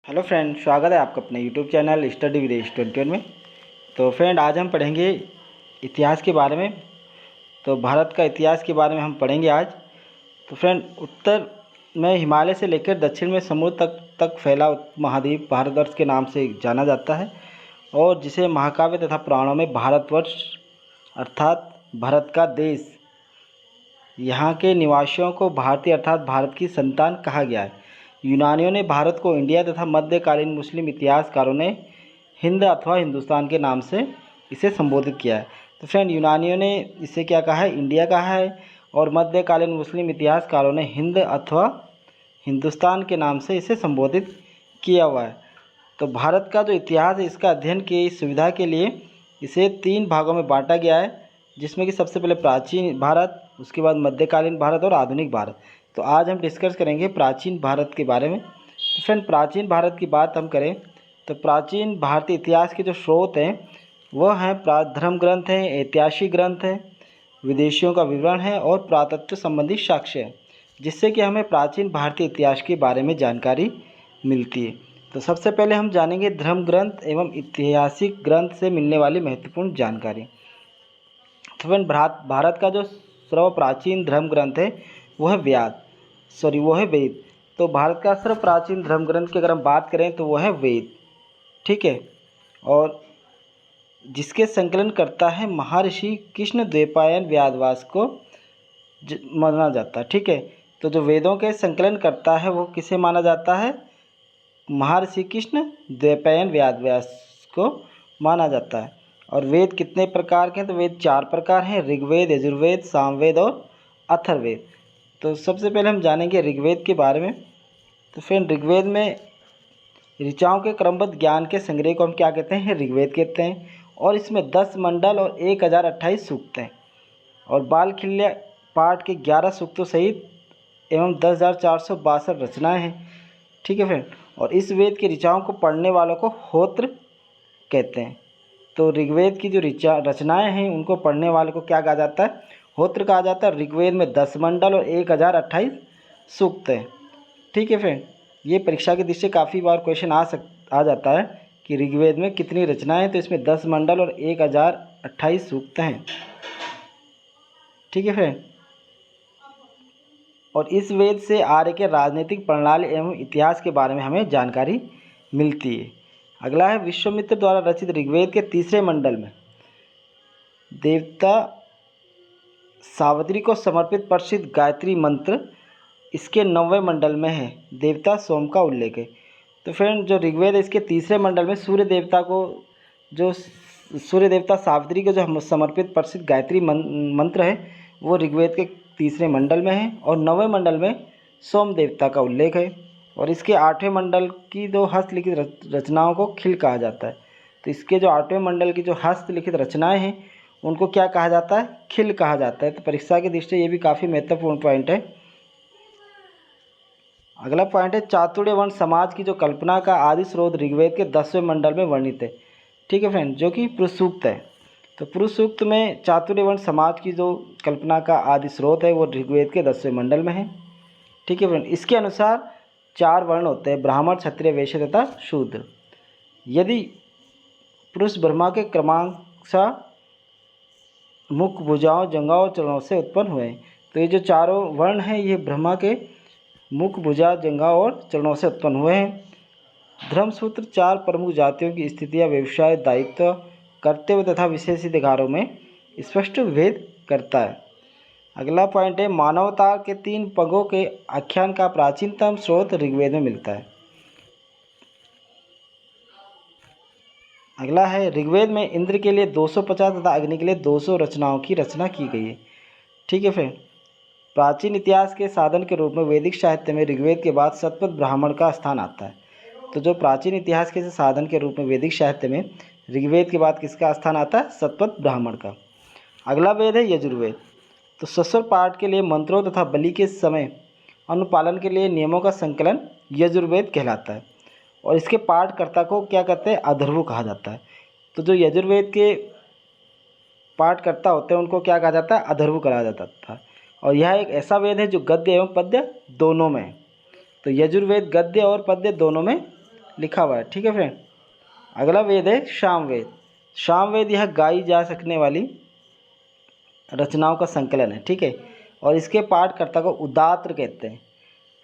Hello friend, स्वागत है आपका अपने यूट्यूब चैनल स्टडी विद एस21 में। तो फ्रेंड, आज हम पढ़ेंगे इतिहास के बारे में। तो भारत का इतिहास के बारे में हम पढ़ेंगे आज। तो फ्रेंड, उत्तर में हिमालय से लेकर दक्षिण में समुद्र तक फैला महाद्वीप भारतवर्ष के नाम से जाना जाता है, और जिसे महाकाव्य तथा पुराणों में भारतवर्ष अर्थात भारत का देश, यहाँ के निवासियों को भारतीय अर्थात भारत की संतान कहा गया है। यूनानियों ने भारत को इंडिया तथा मध्यकालीन मुस्लिम इतिहासकारों ने हिंद अथवा हिंदुस्तान के नाम से इसे संबोधित किया है। तो फ्रेंड, यूनानियों ने इसे क्या कहा है? इंडिया कहा है, और मध्यकालीन मुस्लिम इतिहासकारों ने हिंद अथवा हिंदुस्तान के नाम से इसे संबोधित किया हुआ है। तो भारत का जो इतिहास है, इसका अध्ययन की सुविधा के लिए इसे 3 भागों में बांटा गया है, जिसमें कि सबसे पहले प्राचीन भारत, उसके बाद मध्यकालीन भारत और आधुनिक भारत। तो आज हम डिस्कस करेंगे प्राचीन भारत के बारे में। तो फ्रेंड, प्राचीन भारत की बात हम करें तो प्राचीन भारतीय इतिहास के जो स्रोत हैं वह हैं धर्म ग्रंथ हैं, ऐतिहासिक ग्रंथ हैं, विदेशियों का विवरण है और पुरातत्व संबंधी साक्ष्य है, जिससे कि हमें प्राचीन भारतीय इतिहास के बारे में जानकारी मिलती है। तो सबसे पहले हम जानेंगे धर्म ग्रंथ एवं ऐतिहासिक ग्रंथ से मिलने वाली महत्वपूर्ण जानकारी। तो फ्रेंड, भारत का जो सर्व प्राचीन धर्म ग्रंथ है वो है वेद। तो भारत का सर्व प्राचीन धर्म ग्रंथ की अगर हम बात करें तो वो है वेद, ठीक है। और जिसके संकलन करता है महर्षि कृष्ण द्वैपायन व्यासव्यास को माना जाता है, ठीक है। तो जो वेदों के संकलन करता है वो किसे माना जाता है? महर्षि कृष्ण द्वैपायन व्यासव्यास को माना जाता है। और वेद कितने प्रकार के हैं? तो वेद 4 प्रकार हैं: ऋग्वेद, यजुर्वेद, सामवेद और अथर्ववेद। तो सबसे पहले हम जानेंगे ऋग्वेद के बारे में। तो फ्रेंड, ऋग्वेद में ऋचाओं के क्रमबद्ध ज्ञान के संग्रह को हम क्या कहते हैं? ऋग्वेद कहते हैं। और इसमें 10 मंडल और 1028 सूक्त हैं, और बालखिल्य पाठ के 11 सूक्तों सहित एवं 10,462 रचनाएँ हैं, ठीक है फ्रेंड। और इस वेद के ऋचाओं को पढ़ने वालों को होत्र कहते हैं। तो ऋग्वेद की जो रचनाएँ हैं उनको पढ़ने वाले को क्या कहा जाता है? होत्र कहा जाता है। ऋग्वेद में 10 मंडल और 1028 सूक्त हैं, ठीक है फ्रेंड। ये परीक्षा की दृष्टि से काफ़ी बार क्वेश्चन आ जाता है कि ऋग्वेद में कितनी रचनाएं हैं। तो इसमें 10 मंडल और 1028 सूक्त हैं, ठीक है फ्रेंड। और इस वेद से आर्य के राजनीतिक प्रणाली एवं इतिहास के बारे में हमें जानकारी मिलती है। अगला है विश्वामित्र द्वारा रचित ऋग्वेद के 3रे मंडल में देवता सावित्री को समर्पित प्रसिद्ध गायत्री मंत्र इसके 9वें मंडल में है देवता सोम का उल्लेख है। तो फ्रेंड, जो ऋग्वेद है इसके 3रे मंडल में सूर्य देवता सावित्री को जो समर्पित प्रसिद्ध गायत्री मंत्र है वो ऋग्वेद के 3रे मंडल में है, और 9वें मंडल में सोम देवता का उल्लेख है। और इसके 8वें मंडल की जो हस्तलिखित रचनाओं को खिल कहा जाता है। तो इसके जो 8वें मंडल की जो हस्तलिखित रचनाएं हैं उनको क्या कहा जाता है? खिल कहा जाता है। तो परीक्षा की दृष्टि से ये भी काफ़ी महत्वपूर्ण पॉइंट है। अगला पॉइंट है चातुर्य वर्ण समाज की जो कल्पना का आदि स्रोत ऋग्वेद के 10वें मंडल में वर्णित है, ठीक है फ्रेंड, जो कि पुरुष सूक्त है। तो पुरुष सूक्त में चातुर्य वर्ण समाज की जो कल्पना का आदि स्रोत है वो ऋग्वेद के 10वें मंडल में है, ठीक है फ्रेंड। इसके अनुसार 4 वर्ण होते हैं: ब्राह्मण, क्षत्रिय, वैश्य तथा शूद्र। यदि पुरुष ब्रह्मा के क्रमांकशः मुख, भुजाओं, जंघाओं और चरणों से उत्पन्न हुए। तो ये जो चारों वर्ण हैं ये ब्रह्मा के मुख, भुजा, जंघा और चरणों से उत्पन्न हुए हैं। धर्मसूत्र 4 प्रमुख जातियों की स्थितियाँ, व्यवसाय, दायित्व, कर्तव्य तथा विशेष अधिकारों में स्पष्ट भेद करता है। अगला पॉइंट है मानवता के 3 पंगों के आख्यान का प्राचीनतम स्रोत ऋग्वेद में मिलता है। अगला है ऋग्वेद में इंद्र के लिए 250 तथा अग्नि के लिए 200 रचनाओं की रचना की गई है, ठीक है फ्रेंड। प्राचीन इतिहास के साधन के रूप में वैदिक साहित्य में ऋग्वेद के बाद शतपथ ब्राह्मण का स्थान आता है। तो जो प्राचीन इतिहास के साधन के रूप में वैदिक साहित्य में ऋग्वेद के बाद किसका स्थान आता है? शतपथ ब्राह्मण का। अगला वेद है यजुर्वेद। तो सस्वर पाठ के लिए मंत्रों तथा बलि के समय अनुपालन के लिए नियमों का संकलन यजुर्वेद कहलाता है, और इसके पाठकर्ता को क्या कहते हैं? अथर्व कहा जाता है। तो जो यजुर्वेद के पाठकर्ता होते हैं उनको क्या कहा जाता है? अथर्व कहा जाता था। और यह एक ऐसा वेद है जो गद्य एवं पद्य दोनों में है। तो यजुर्वेद गद्य और पद्य दोनों में लिखा हुआ है। ठीक है फ्रेंड। अगला वेद है सामवेद। सामवेद यह गाई जा सकने वाली रचनाओं का संकलन है। ठीक है, और इसके पाठकर्ता को उदात्र कहते हैं।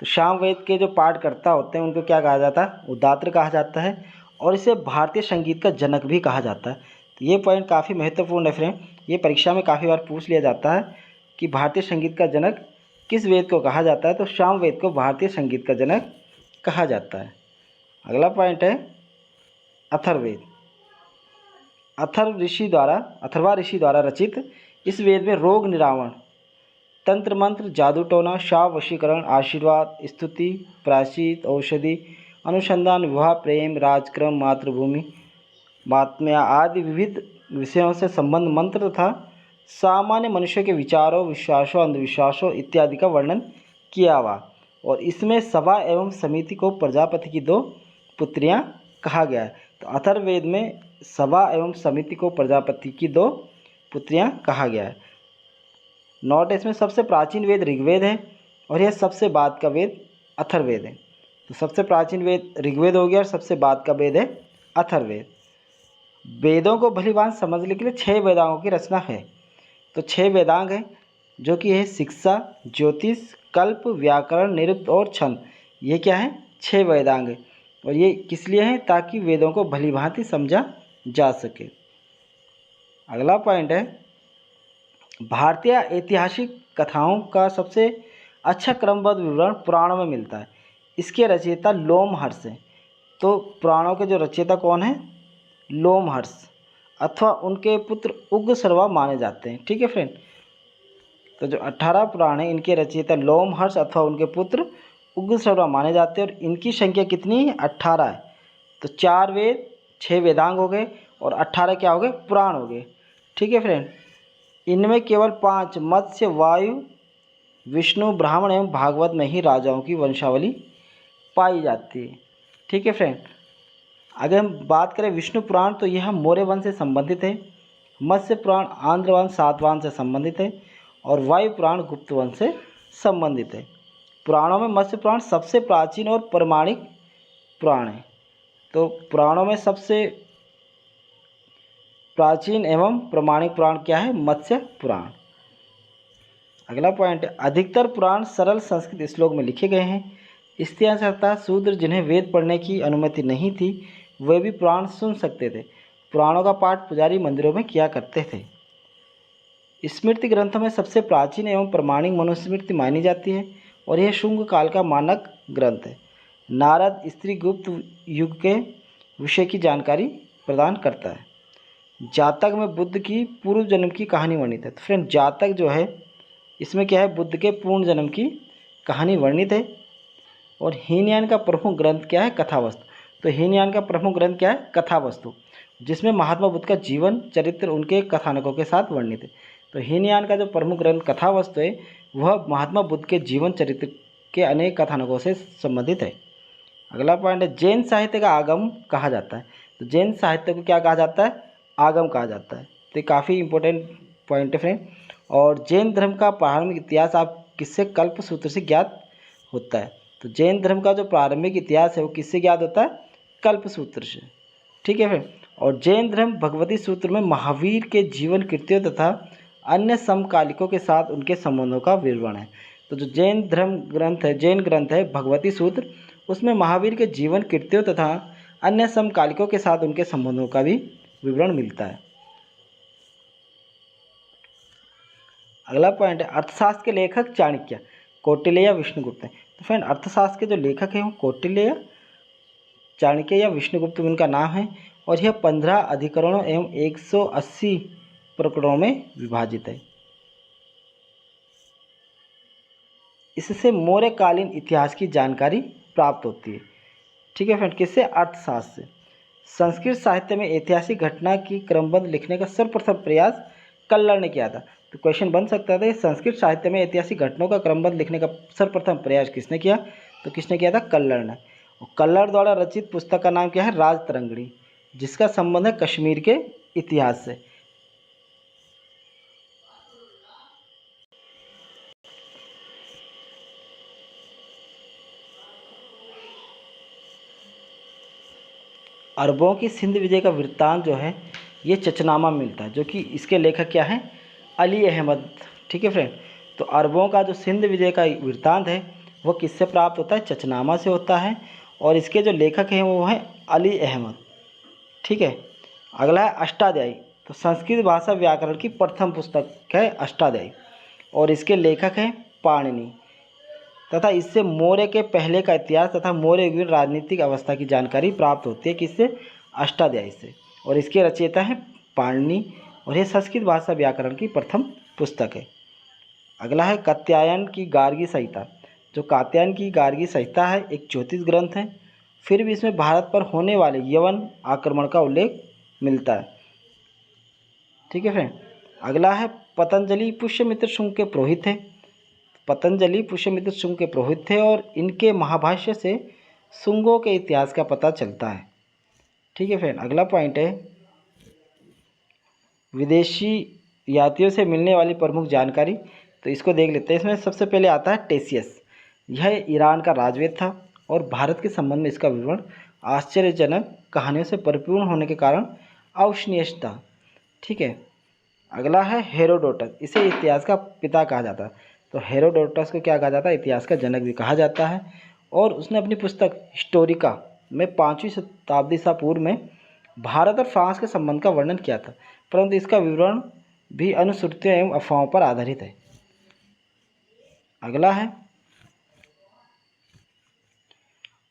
तो सामवेद के जो पाठकर्ता होते हैं उनको क्या कहा जाता है? उदात्र कहा जाता है। और इसे भारतीय संगीत का जनक भी कहा जाता है। तो ये पॉइंट काफ़ी महत्वपूर्ण है फ्रेंड, ये परीक्षा में काफ़ी बार पूछ लिया जाता है कि भारतीय संगीत का जनक किस वेद को कहा जाता है। तो सामवेद को भारतीय संगीत का जनक कहा जाता है। अगला पॉइंट है अथर्ववेद। अथर्वा ऋषि द्वारा रचित इस वेद में रोग निरावण, तंत्र मंत्र, जादू टोना, शाप, वशीकरण, आशीर्वाद, स्तुति, प्रायश्चित, औषधि, अनुसंधान, विवाह, प्रेम, राजक्रम, मातृभूमि, महात्म्य आदि विविध विषयों से संबंध मंत्र तथा सामान्य मनुष्य के विचारों, विश्वासों, अंधविश्वासों इत्यादि का वर्णन किया हुआ। और इसमें सभा एवं समिति को प्रजापति की 2 पुत्रियां कहा गया है। तो अथर्ववेद में सभा एवं समिति को प्रजापति की 2 पुत्रियां कहा गया है। नोट, इसमें सबसे प्राचीन वेद ऋग्वेद है और यह सबसे बाद का वेद अथर्ववेद है। तो सबसे प्राचीन वेद ऋग्वेद हो गया और सबसे बाद का वेद है अथर्ववेद। वेदों को भलीभांति समझने के लिए 6 वेदांगों की रचना है। तो 6 वेदांग हैं जो कि है शिक्षा, ज्योतिष, कल्प, व्याकरण, निरुक्त और छंद। ये क्या है? 6 वेदांग है। और ये किस लिए हैं? ताकि वेदों को भलीभांति समझा जा सके। अगला पॉइंट है भारतीय ऐतिहासिक कथाओं का सबसे अच्छा क्रमबद्ध विवरण पुराणों में मिलता है। इसके रचयिता लोमहर्ष हैं। तो पुराणों के जो रचयिता कौन है? लोमहर्ष अथवा उनके पुत्र उग्रश्रवा माने जाते हैं। ठीक है फ्रेंड। तो जो 18 पुराण हैं इनके रचयिता लोमहर्ष अथवा उनके पुत्र उग्रश्रवा माने जाते हैं। और इनकी संख्या कितनी है? 18 है। तो 4 वेद, 6 वेदांग हो गए और 18 क्या हो गए? पुराण हो गए। ठीक है फ्रेंड। इनमें केवल 5 मत्स्य, वायु, विष्णु, ब्राह्मण एवं भागवत में ही राजाओं की वंशावली पाई जाती है। ठीक है फ्रेंड। अगर हम बात करें विष्णु पुराण तो यह मौर्य वंश से संबंधित है। मत्स्य पुराण आंध्र वंश सातवाहन से संबंधित है। और वायु पुराण गुप्त वंश से संबंधित है। पुराणों में मत्स्य पुराण सबसे प्राचीन और प्रमाणिक पुराण है। तो पुराणों में सबसे प्राचीन एवं प्रमाणिक पुराण क्या है? मत्स्य पुराण। अगला पॉइंट है अधिकतर पुराण सरल संस्कृत श्लोक में लिखे गए हैं। स्त्रियां शूद्र जिन्हें वेद पढ़ने की अनुमति नहीं थी वे भी पुराण सुन सकते थे। पुराणों का पाठ पुजारी मंदिरों में किया करते थे। स्मृति ग्रंथों में सबसे प्राचीन एवं प्रमाणिक मनुस्मृति मानी जाती है और यह शुंग काल का मानक ग्रंथ है। नारद स्त्री गुप्त युग के विषय की जानकारी प्रदान करता है। जातक में बुद्ध की पूर्व जन्म की कहानी वर्णित है। तो फ्रेंड जातक जो है इसमें क्या है? बुद्ध के पूर्ण जन्म की कहानी वर्णित है। और हीनयान का प्रमुख ग्रंथ क्या है? कथावस्तु। तो हीनयान का प्रमुख ग्रंथ क्या है? कथावस्तु, जिसमें महात्मा बुद्ध का जीवन चरित्र उनके कथानकों के साथ वर्णित है। तो हीनयान का जो प्रमुख ग्रंथ कथावस्तु है वह महात्मा बुद्ध के जीवन चरित्र के अनेक कथानकों से संबंधित है। अगला पॉइंट है जैन साहित्य का आगम कहा जाता है। तो जैन साहित्य को क्या कहा जाता है? आगम कहा जाता है। तो ये काफ़ी इंपॉर्टेंट पॉइंट है फ्रेंड। और जैन धर्म का प्रारंभिक इतिहास आप किससे? कल्प सूत्र से ज्ञात होता है। तो जैन धर्म का जो प्रारंभिक इतिहास है वो किससे ज्ञात होता है? कल्प सूत्र से। ठीक है फ्रेंड। और जैन धर्म भगवती सूत्र में महावीर के जीवन कृत्यों तथा अन्य समकालिकों के साथ उनके संबंधों का विवरण है। तो जो जैन धर्म ग्रंथ है, जैन ग्रंथ है भगवती सूत्र, उसमें महावीर के जीवन कृत्यों तथा अन्य समकालिकों के साथ उनके संबंधों का भी विवरण मिलता है। अगला पॉइंट है अर्थशास्त्र के लेखक चाणक्य, कौटिल्य या विष्णुगुप्त हैं। तो फ्रेंड अर्थशास्त्र के जो लेखक हैं वो कौटिल्य, चाणक्य या विष्णुगुप्त उनका नाम है। और यह 15 अधिकरणों एवं 180 प्रकरणों में विभाजित है। इससे मौर्यकालीन इतिहास की जानकारी प्राप्त होती है। ठीक है फ्रेंड, किससे? अर्थशास्त्र से। संस्कृत साहित्य में ऐतिहासिक घटना की क्रमबद्ध लिखने का सर्वप्रथम प्रयास कल्लर ने किया था। तो क्वेश्चन बन सकता था संस्कृत साहित्य में ऐतिहासिक घटनाओं का क्रमबद्ध लिखने का सर्वप्रथम प्रयास किसने किया? तो किसने किया था? कल्लर ने। और कल्लर द्वारा रचित पुस्तक का नाम क्या है? राजतरंगिणी, जिसका संबंध है कश्मीर के इतिहास से। अरबों की सिंध विजय का वृत्तांत जो है ये चचनामा मिलता है, जो कि इसके लेखक क्या हैं, अली अहमद। ठीक है फ्रेंड, तो अरबों का जो सिंध विजय का वृत्तांत है वो किससे प्राप्त होता है, चचनामा से होता है, और इसके जो लेखक हैं वो हैं अली अहमद। ठीक है, अगला है अष्टाध्यायी। तो संस्कृत भाषा व्याकरण की प्रथम पुस्तक है अष्टाध्यायी, और इसके लेखक हैं पाणिनि, तथा इससे मौर्य के पहले का इतिहास तथा मौर्य युग में राजनीतिक अवस्था की जानकारी प्राप्त होती है, किससे, अष्टाध्यायी से, और इसके रचयिता हैं पाणिनि, और यह संस्कृत भाषा व्याकरण की प्रथम पुस्तक है। अगला है कात्यायन की गार्गी संहिता। जो कात्यायन की गार्गी संहिता है एक ज्योतिष ग्रंथ है, फिर भी इसमें भारत पर होने वाले यवन आक्रमण का उल्लेख मिलता है। ठीक है फ्रेंड, अगला है पतंजलि पुष्यमित्र शुंग के पुरोहित है। पतंजलि पुष्यमित्र शुंग के पुरोहित थे, और इनके महाभाष्य से शुंगों के इतिहास का पता चलता है। ठीक है फ्रेंड, अगला पॉइंट है विदेशी यात्रियों से मिलने वाली प्रमुख जानकारी। तो इसको देख लेते हैं। इसमें सबसे पहले आता है टेसियस। यह ईरान का राजवेद था, और भारत के संबंध में इसका विवरण आश्चर्यजनक कहानियों से परिपूर्ण होने के कारण अविश्वसनीय था। ठीक है, अगला है हेरोडोटस। इसे इतिहास का पिता कहा जाता है। तो हेरोडोटस को क्या कहा जाता है, इतिहास का जनक भी कहा जाता है, और उसने अपनी पुस्तक हिस्टोरिका में 5वीं शताब्दी ईसा पूर्व में भारत और फ्रांस के संबंध का वर्णन किया था, परंतु इसका विवरण भी अनुश्रुतियों एवं अफवाहों पर आधारित है। अगला है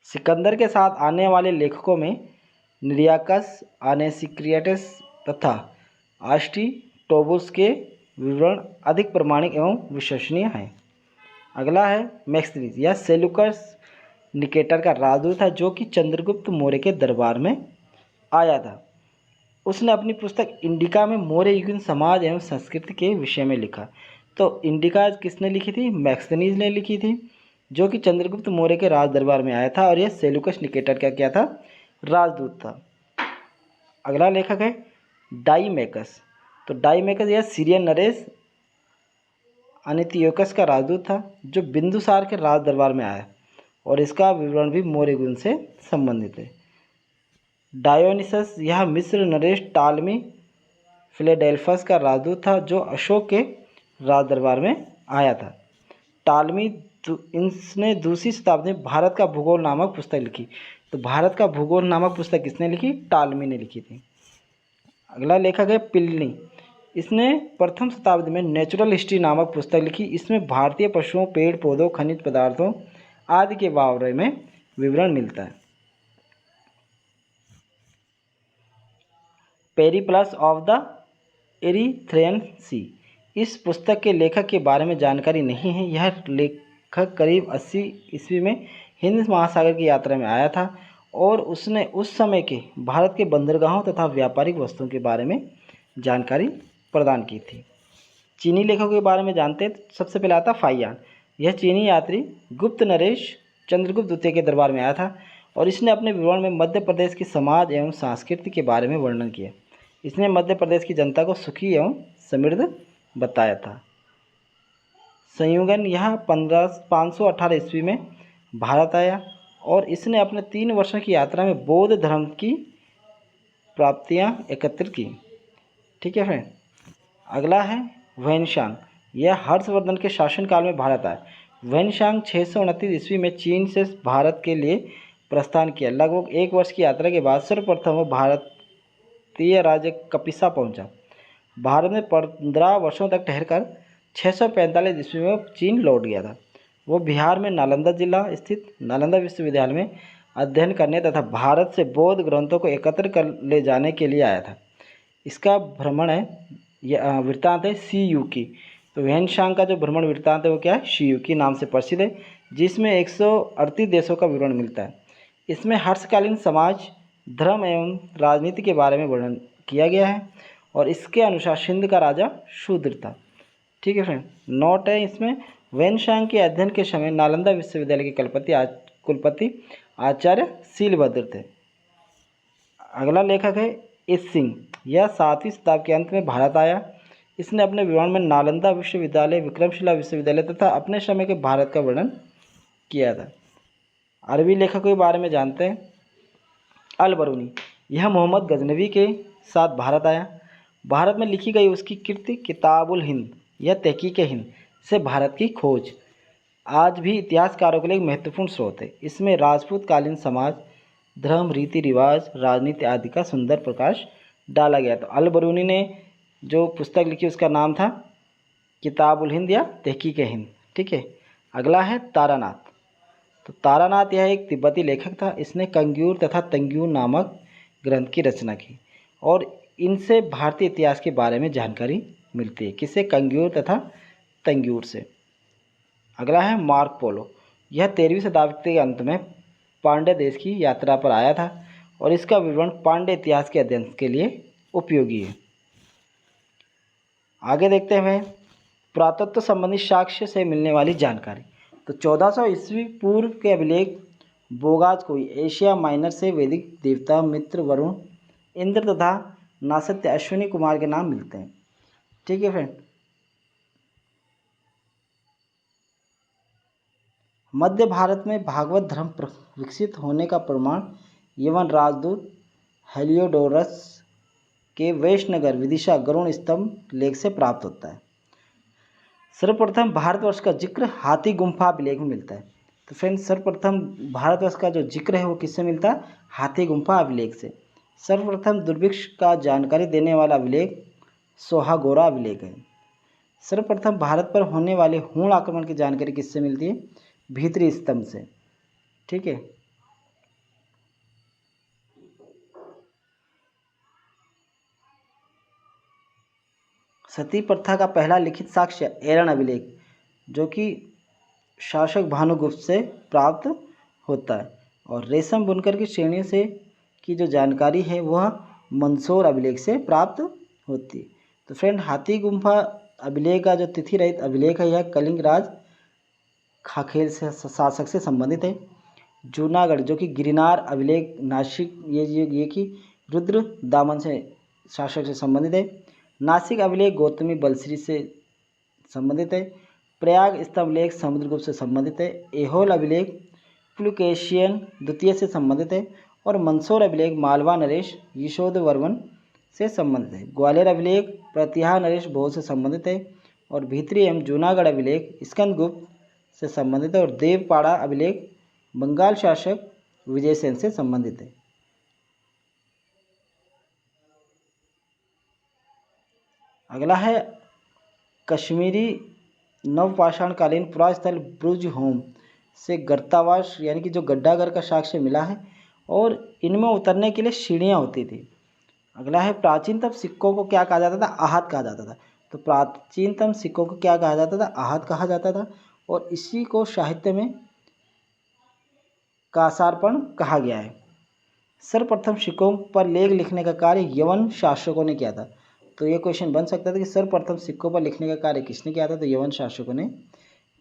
सिकंदर के साथ आने वाले लेखकों में निरियाकस, आनेसिक्रियटस तथा आस्टिटोबुस के विवरण अधिक प्रमाणिक एवं विश्वसनीय हैं। अगला है मैक्सनीज। यह सेल्यूकस निकेटर का राजदूत था, जो कि चंद्रगुप्त मौर्य के दरबार में आया था। उसने अपनी पुस्तक इंडिका में मौर्य युगीन समाज एवं संस्कृति के विषय में लिखा। तो इंडिका किसने लिखी थी, मैक्सनीज ने लिखी थी, जो कि चंद्रगुप्त मौर्य के राज दरबार में आया था, और यह सेल्यूकस निकेटर का क्या था, राजदूत था। अगला लेखक है डाईमेकस। तो डाईमेकस यह सीरियन नरेश अनितियोकस का राजदूत था, जो बिंदुसार के राज दरबार में आया, और इसका विवरण भी मौर्य युग से संबंधित है। डायोनिसस यह मिस्र नरेश टालमी फिलेडेल्फस का राजदूत था, जो अशोक के राज दरबार में आया था। टालमी इसने दूसरी शताब्दी में भारत का भूगोल नामक पुस्तक लिखी। तो भारत का भूगोल नामक पुस्तक किसने लिखी, टालमी ने लिखी थी। अगला लेखक है प्लिनी। इसने प्रथम शताब्दी में नेचुरल हिस्ट्री नामक पुस्तक लिखी। इसमें भारतीय पशुओं, पेड़ पौधों, खनिज पदार्थों आदि के बारे में विवरण मिलता है। पेरिप्लस ऑफ द एरिथ्रेयन सी। इस पुस्तक के लेखक के बारे में जानकारी नहीं है। यह लेखक करीब 80 ईस्वी में हिंद महासागर की यात्रा में आया था, और उसने उस समय के भारत के बंदरगाहों तथा व्यापारिक वस्तुओं के बारे में जानकारी प्रदान की थी। चीनी लेखकों के बारे में जानते हैं। सबसे पहले आता फाइयान। यह चीनी यात्री गुप्त नरेश चंद्रगुप्त द्वितीय के दरबार में आया था, और इसने अपने विवरण में मध्य प्रदेश की समाज एवं संस्कृति के बारे में वर्णन किया। इसने मध्य प्रदेश की जनता को सुखी एवं समृद्ध बताया था। संयुगन यह 518 ईस्वी में भारत आया, और इसने अपने 3 वर्षों की यात्रा में बौद्ध धर्म की प्राप्तियां एकत्रित की। ठीक है फ्रेंड, अगला है वैनशांग। यह हर्षवर्धन के शासनकाल में भारत आया। वैनशांग 629 ईस्वी में चीन से भारत के लिए प्रस्थान किया। लगभग 1 वर्ष की यात्रा के बाद सर्वप्रथम वो भारतीय राज्य कपिसा पहुंचा। भारत में 15 वर्षों तक ठहरकर 645 ईस्वी में चीन लौट गया था। वो बिहार में नालंदा जिला स्थित नालंदा विश्वविद्यालय में अध्ययन करने तथा भारत से बौद्ध ग्रंथों को एकत्र कर ले जाने के लिए आया था। इसका भ्रमण है वृत्तांत है सीयूकी। तो वैनशांग का जो भ्रमण वृत्तांत है वो क्या है, सीयूकी नाम से प्रसिद्ध है, जिसमें 138 देशों का विवरण मिलता है। इसमें हर्षकालीन समाज, धर्म एवं राजनीति के बारे में वर्णन किया गया है, और इसके अनुसार सिंध का राजा शूद्र था। ठीक है फ्रेंड, नोट है इसमें, वैनशांग के अध्ययन के समय नालंदा विश्वविद्यालय के कुलपति आचार्य शीलभद्र थे। अगला लेखक है इस सिंह। यह 7वीं शताब्दी के अंत में भारत आया। इसने अपने विवरण में नालंदा विश्वविद्यालय, विक्रमशिला विश्वविद्यालय तथा अपने समय के भारत का वर्णन किया था। अरबी लेखकों के बारे में जानते हैं। अल बरूनी। यह मोहम्मद गजनवी के साथ भारत आया। भारत में लिखी गई उसकी कृति किताबुल हिंद या तहकीक हिंद से भारत की खोज आज भी इतिहासकारों के लिए एक महत्वपूर्ण स्रोत है। इसमें राजपूत कालीन समाज, धर्म, रीति रिवाज, राजनीति आदि का सुंदर प्रकाश डाला गया। तो अल बरूनी ने जो पुस्तक लिखी उसका नाम था किताबुल हिंद या तहकीक हिंद। ठीक है, अगला है तारानाथ। तो तारानाथ यह एक तिब्बती लेखक था। इसने कंग्यूर तथा तंग्यूर नामक ग्रंथ की रचना की और इनसे भारतीय इतिहास के बारे में जानकारी मिलती है। किससे? कंग्यूर तथा तंग्यूर से। अगला है मार्क पोलो। यह 13वीं शताब्दी के अंत में पांड्य देश की यात्रा पर आया था और इसका विवरण पांड्य इतिहास के अध्ययन के लिए उपयोगी है। आगे देखते हैं पुरातत्व संबंधी साक्ष्य से मिलने वाली जानकारी। तो 1400 ईस्वी पूर्व के अभिलेख बोगाज को एशिया माइनर से वैदिक देवता मित्र, वरुण, इंद्र तथा नासत्य अश्विनी कुमार के नाम मिलते हैं। ठीक है फ्रेंड, मध्य भारत में भागवत धर्म विकसित होने का प्रमाण यवन राजदूत हेलियोडोरस के वैश्यनगर विदिशा गरुण स्तंभ लेख से प्राप्त होता है। सर्वप्रथम भारतवर्ष का जिक्र हाथी गुम्फा अभिलेख में मिलता है। तो फ्रेंड्स, सर्वप्रथम भारतवर्ष का जो जिक्र है वो किससे मिलता है? हाथी गुम्फा अभिलेख से। सर्वप्रथम दुर्भिक्ष का जानकारी देने वाला अभिलेख सोहागोरा अभिलेख है। सर्वप्रथम भारत पर होने वाले हूण आक्रमण की जानकारी किससे मिलती है? भीतरी स्तंभ से। ठीक है, सती प्रथा का पहला लिखित साक्ष्य एरन अभिलेख जो कि शासक भानुगुप्त से प्राप्त होता है। और रेशम बुनकर की श्रेणी से की जो जानकारी है वह मंदसौर अभिलेख से प्राप्त होती है। तो फ्रेंड, हाथी गुम्फा अभिलेख का जो तिथि रहित अभिलेख है यह कलिंग राज खाखेल से शासक से संबंधित है। जूनागढ़ जो कि गिरनार अभिलेख नासिक ये कि रुद्र दामन से शासक से संबंधित है। नासिक अभिलेख गौतमी बलश्री से संबंधित है। प्रयाग स्तंभलेख समुद्रगुप्त से संबंधित है। एहोल अभिलेख प्लुकेशियन द्वितीय से संबंधित है और मंदसौर अभिलेख मालवा नरेश यशोधवर्मन से संबंधित है। ग्वालियर अभिलेख प्रतिहा नरेश भोज से संबंधित है और भीतरी एवं जूनागढ़ अभिलेख स्कंदगुप्त से संबंधित है और देवपाड़ा अभिलेख बंगाल शासक विजयसेन से संबंधित है। अगला है कश्मीरी नवपाषाणकालीन पुरास्थल ब्रुज होम से गर्तावास यानी कि जो गड्ढाघर का साक्ष्य मिला है और इनमें उतरने के लिए सीढ़ियाँ होती थी। अगला है प्राचीनतम सिक्कों को क्या कहा जाता था? आहत कहा जाता था। तो प्राचीनतम सिक्कों को क्या कहा जाता था? आहत कहा जाता था और इसी को साहित्य में कासार्पण कहा गया है। सर्वप्रथम सिक्कों पर लेख लिखने का कार्य यवन शासकों ने किया था। तो ये क्वेश्चन बन सकता था कि सर्वप्रथम सिक्कों पर लिखने का कार्य किसने किया था? तो यवन शासकों ने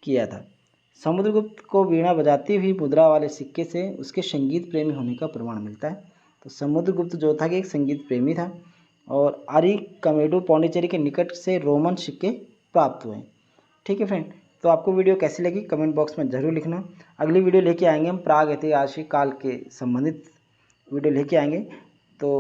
किया था। समुद्रगुप्त को वीणा बजाती हुई मुद्रा वाले सिक्के से उसके संगीत प्रेमी होने का प्रमाण मिलता है। तो समुद्रगुप्त जो था कि एक संगीत प्रेमी था। और आरी कमेडू पौंडीचेरी के निकट से रोमन सिक्के प्राप्त हुए। ठीक है फ्रेंड, तो आपको वीडियो कैसी लगी कमेंट बॉक्स में ज़रूर लिखना। अगली वीडियो लेके आएंगे हम प्राग ऐतिहासिक काल के संबंधित वीडियो लेके आएंगे। तो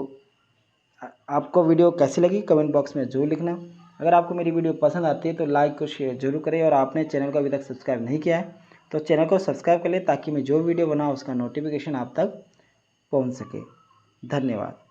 आपको वीडियो कैसी लगी कमेंट बॉक्स में ज़रूर लिखना। अगर आपको मेरी वीडियो पसंद आती है तो लाइक और शेयर जरूर करें और आपने चैनल को अभी तक सब्सक्राइब नहीं किया है तो चैनल को सब्सक्राइब कर लें ताकि मैं जो वीडियो बनाऊँ उसका नोटिफिकेशन आप तक पहुंच सके। धन्यवाद।